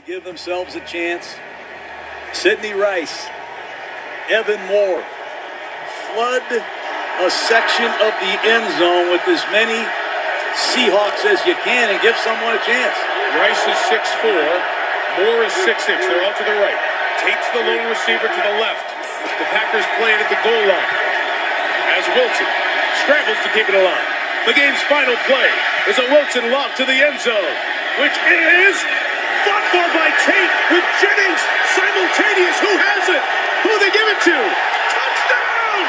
give themselves a chance. Sidney Rice, Evan Moore, flood a section of the end zone with as many Seahawks as you can and give someone a chance. Rice is 6'4", Moore is 6'6". They're all to the right. Tate's the lone receiver to the left. The Packers play it at the goal line as Wilson scrambles to keep it alive. The game's final play is a Wilson lob to the end zone, which is fought for by Tate with Jennings simultaneous. Who has it? Who they give it to? Touchdown!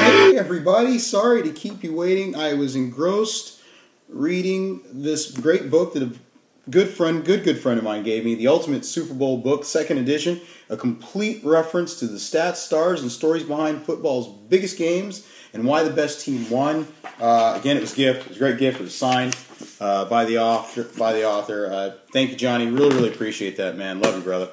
Hey everybody, sorry to keep you waiting. I was engrossed reading this great book that a good friend of mine gave me, the Ultimate Super Bowl book, 2nd edition, a complete reference to the stats, stars, and stories behind football's biggest games and why the best team won. Again, it was a gift. It was a great gift. It was signed by the author. Thank you, Johnny. Really appreciate that, man. Love you, brother.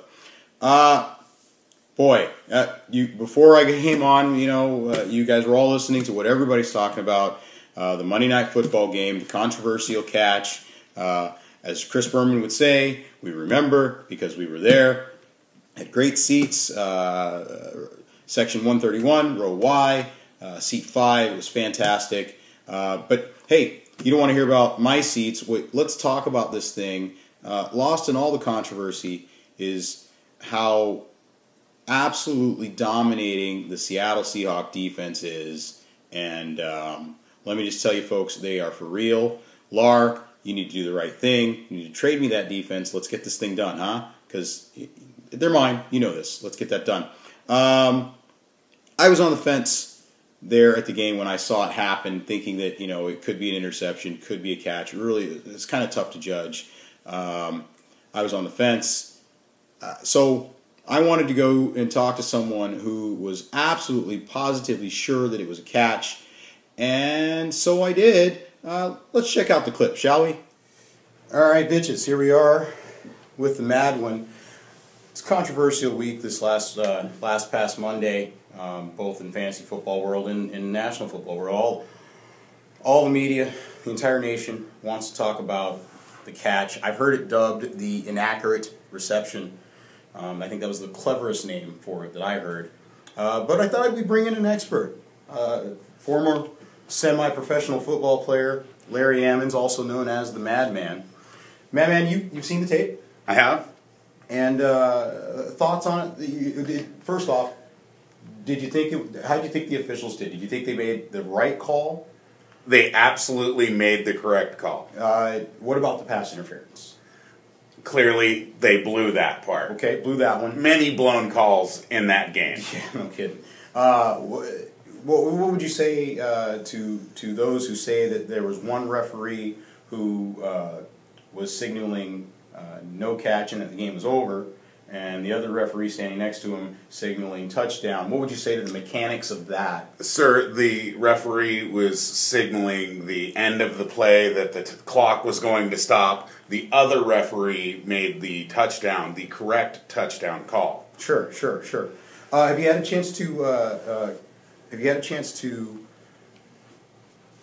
Before I came on, you guys were all listening to what everybody's talking about, the Monday Night Football game, the controversial catch. As Chris Berman would say, we remember because we were there. Had great seats, section 131, row Y, seat 5 was fantastic. But hey, you don't want to hear about my seats. Let's talk about this thing. Lost in all the controversy is how absolutely dominating the Seattle Seahawks defense is. And let me just tell you folks, they are for real. Lar, you need to do the right thing. You need to trade me that defense. Let's get this thing done, huh? Because they're mine. You know this. Let's get that done. I was on the fence there at the game when I saw it happen, thinking that, it could be an interception, could be a catch. It's kind of tough to judge. I was on the fence. So I wanted to go and talk to someone who was absolutely, positively sure that it was a catch. And so I did. Let's check out the clip, shall we? All right, bitches, here we are with the mad one. It's a controversial week this last past Monday, both in fantasy football world and in national football world. All the media, the entire nation wants to talk about the catch. I've heard it dubbed the inaccurate reception. I think that was the cleverest name for it that I heard. But I thought we'd bring in an expert, former semi-professional football player, Larry Ammons, also known as the Madman. Madman, you've seen the tape? I have. And thoughts on it? First off, how did you think the officials did? Did you think they made the right call? They absolutely made the correct call. What about the pass interference? Clearly, they blew that part. Okay, blew that one. Many blown calls in that game. Yeah, no kidding. What would you say to those who say that there was one referee who was signaling no catch and that the game was over, and the other referee standing next to him signaling touchdown? What would you say to the mechanics of that? Sir, the referee was signaling the end of the play, that the clock was going to stop. The other referee made the touchdown, the correct touchdown call. Sure. Have you had a chance to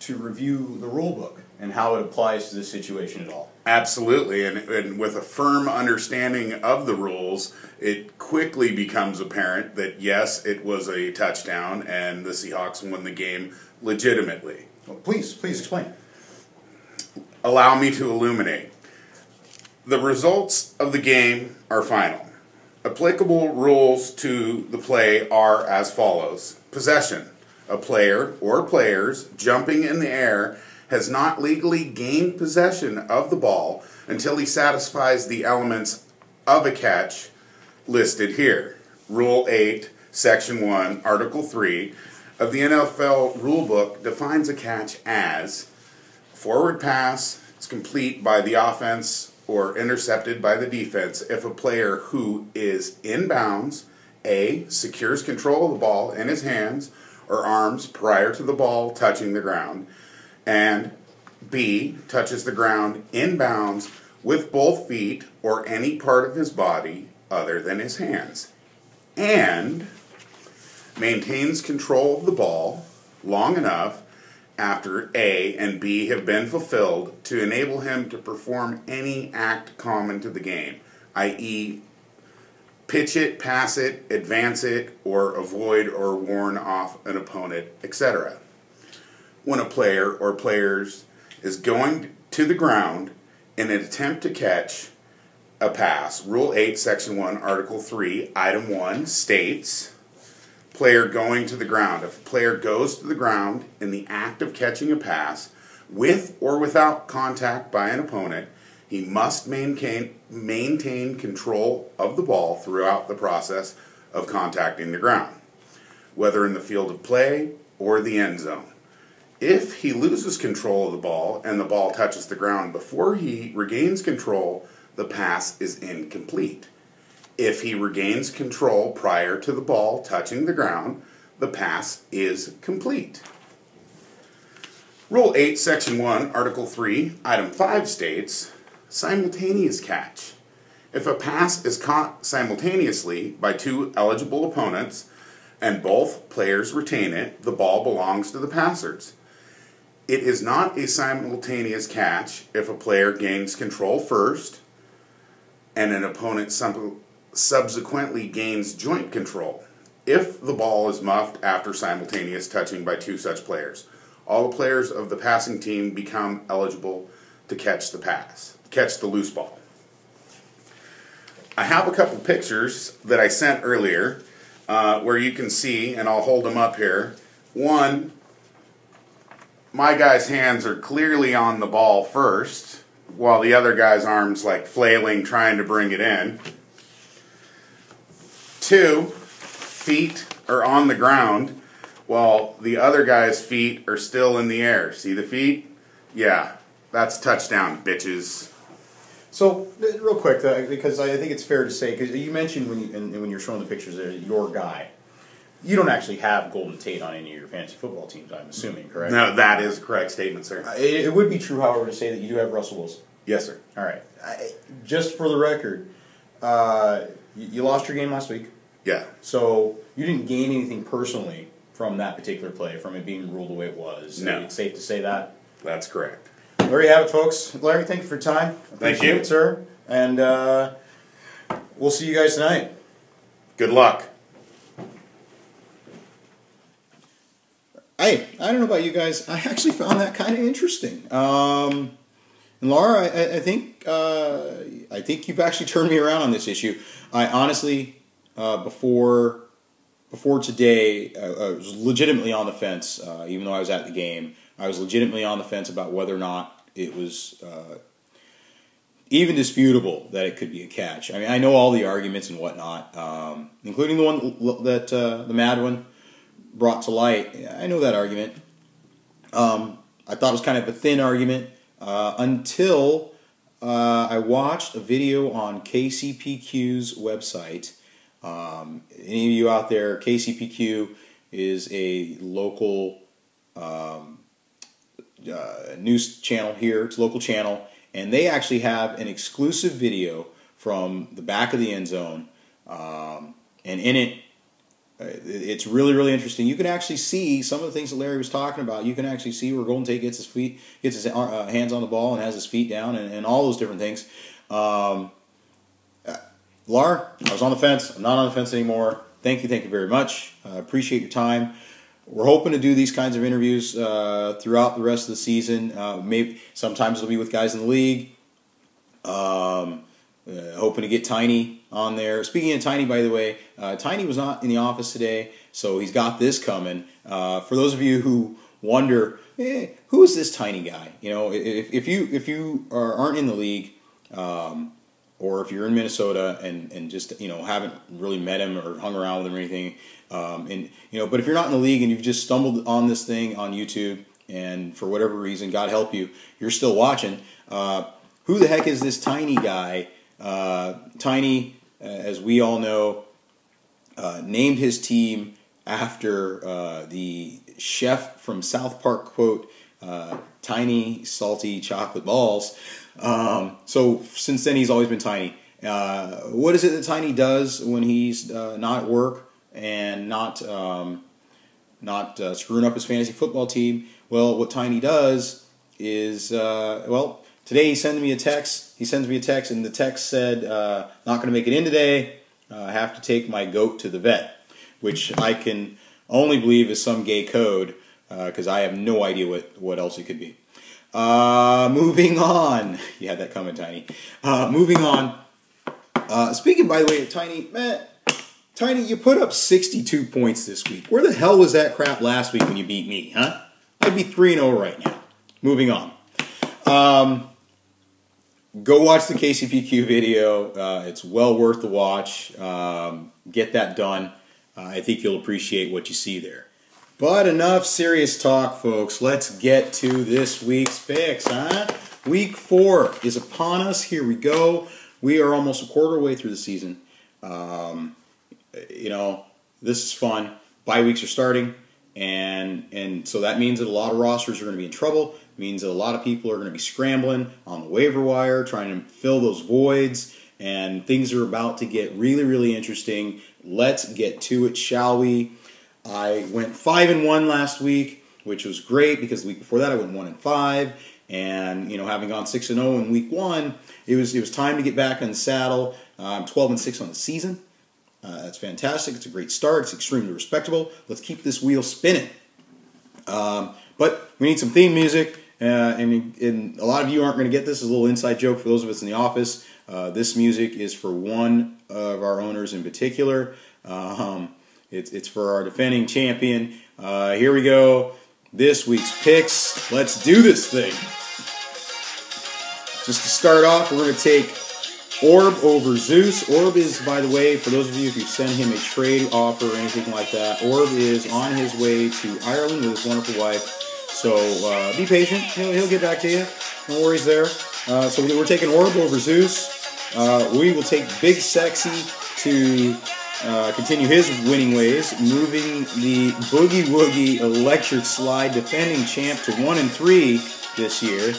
review the rule book and how it applies to this situation at all? Absolutely, and with a firm understanding of the rules, it quickly becomes apparent that yes, it was a touchdown, and the Seahawks won the game legitimately. Well, please explain. Allow me to illuminate. The results of the game are final. Applicable rules to the play are as follows. Possession. A player or players jumping in the air has not legally gained possession of the ball until he satisfies the elements of a catch listed here. Rule 8, Section 1, Article 3 of the NFL Rulebook defines a catch as a forward pass. It's complete by the offense or intercepted by the defense if a player who is in bounds, A, secures control of the ball in his hands or arms prior to the ball touching the ground, and B, touches the ground in bounds with both feet or any part of his body other than his hands, and maintains control of the ball long enough after A and B have been fulfilled to enable him to perform any act common to the game, i.e., pitch it, pass it, advance it, or avoid or warn off an opponent, etc. When a player or players is going to the ground in an attempt to catch a pass, Rule 8, Section 1, Article 3, Item 1 states, player going to the ground. If a player goes to the ground in the act of catching a pass, with or without contact by an opponent, he must maintain control of the ball throughout the process of contacting the ground, whether in the field of play or the end zone. If he loses control of the ball and the ball touches the ground before he regains control, the pass is incomplete. If he regains control prior to the ball touching the ground, the pass is complete. Rule 8, Section 1, Article 3, Item 5 states, simultaneous catch. If a pass is caught simultaneously by two eligible opponents and both players retain it, the ball belongs to the passers. It is not a simultaneous catch if a player gains control first and an opponent subsequently gains joint control. If the ball is muffed after simultaneous touching by two such players, all the players of the passing team become eligible to catch the loose ball. I have a couple pictures that I sent earlier where you can see, and I'll hold them up here. One, my guy's hands are clearly on the ball first, while the other guy's arms like flailing trying to bring it in. Two, feet are on the ground while the other guy's feet are still in the air. See the feet? Yeah, that's touchdown, bitches. So, real quick, because I think it's fair to say, because you mentioned when you're showing the pictures there, your guy. You don't actually have Golden Tate on any of your fantasy football teams, I'm assuming, correct? No, that is a correct statement, sir. It would be true, however, to say that you do have Russell Wilson. Yes, sir. All right. Just for the record, you lost your game last week. Yeah. So you didn't gain anything personally from that particular play, from it being ruled the way it was. No. It's safe to say that? That's correct. There you have it, folks. Larry, thank you for your time. Thank you. It, sir. And we'll see you guys tonight. Good luck. Hey, I don't know about you guys. I actually found that kind of interesting. And Laura, I think you've actually turned me around on this issue. I honestly, before today, I was legitimately on the fence. Even though I was at the game, I was legitimately on the fence about whether or not it was even disputable that it could be a catch. I mean, I know all the arguments and whatnot, including the one that the Mad one brought to light. I know that argument. I thought it was kind of a thin argument until I watched a video on KCPQ's website. Any of you out there, KCPQ is a local news channel here. It's a local channel, and they actually have an exclusive video from the back of the end zone, and in it, it's really, really interesting. You can actually see some of the things that Larry was talking about. You can actually see where Golden Tate gets his hands on the ball and has his feet down, and all those different things. Lar, I was on the fence. I'm not on the fence anymore. Thank you very much. Appreciate your time. We're hoping to do these kinds of interviews throughout the rest of the season. Maybe sometimes it'll be with guys in the league. Hoping to get Tiny on there. Speaking of Tiny, by the way, Tiny was not in the office today, so he's got this coming. For those of you who wonder, who is this Tiny guy? You know, if you aren't in the league, or if you're in Minnesota and just haven't really met him or hung around with him or anything, but if you're not in the league and you've just stumbled on this thing on YouTube and for whatever reason, God help you, you're still watching. Who the heck is this Tiny guy? Tiny, as we all know, named his team after the chef from South Park quote, tiny, salty chocolate balls. So since then, he's always been Tiny. What is it that Tiny does when he's not at work and not screwing up his fantasy football team? Well, what Tiny does is, today he sends me a text. He sends me a text, and the text said, "Not going to make it in today. I have to take my goat to the vet," which I can only believe is some gay code, because I have no idea what else it could be. Moving on. You had that coming, Tiny. Moving on. Speaking, by the way, of Tiny, Tiny, you put up 62 points this week. Where the hell was that crap last week when you beat me, huh? I'd be 3-0 right now. Moving on. Go watch the KCPQ video. It's well worth the watch. Get that done. I think you'll appreciate what you see there. But enough serious talk, folks. Let's get to this week's picks, huh? Week 4 is upon us. Here we go. We are almost a quarter way through the season. This is fun. Bye weeks are starting, and so that means that a lot of rosters are going to be in trouble. It means that a lot of people are going to be scrambling on the waiver wire, trying to fill those voids, and things are about to get really, really interesting. Let's get to it, shall we? I went 5-1 last week, which was great because the week before that I went 1-5, and having gone 6-0 in week 1, it was time to get back on the saddle. I'm 12-6 on the season. That's fantastic. It's a great start. It's extremely respectable. Let's keep this wheel spinning. But we need some theme music, and a lot of you aren't going to get this. It's a little inside joke for those of us in the office. This music is for one of our owners in particular. It's for our defending champion. Here we go. This week's picks. Let's do this thing. Just to start off, we're going to take Orb over Zeus. Orb is, by the way, for those of you, if you send him a trade offer or anything like that, Orb is on his way to Ireland with his wonderful wife. So be patient. He'll get back to you. No worries there. So we're taking Orb over Zeus. We will take Big Sexy to continue his winning ways, moving the Boogie Woogie Electric Slide defending champ to 1-3 this year.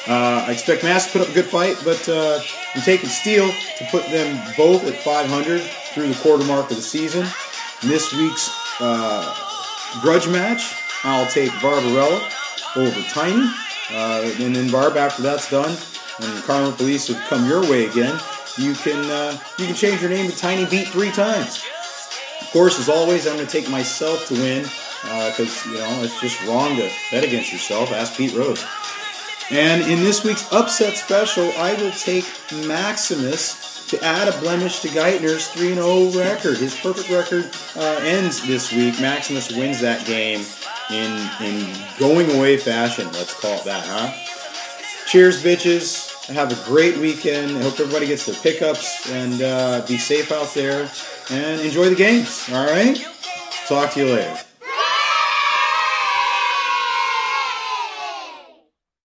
I expect Mass to put up a good fight, but I'm taking Steel to put them both at 500 through the quarter mark of the season. In this week's grudge match, I'll take Barbarella over Tiny. And then Barb, after that's done, and the Carmel Police have come your way again, you can change your name to Tiny Beat 3 times. Of course, as always, I'm going to take myself to win because, it's just wrong to bet against yourself. Ask Pete Rose. And in this week's upset special, I will take Maximus to add a blemish to Geithner's 3-0 record. His perfect record ends this week. Maximus wins that game in going away fashion. Let's call it that, huh? Cheers, bitches. Have a great weekend. I hope everybody gets their pickups and be safe out there and enjoy the games. All right? Talk to you later.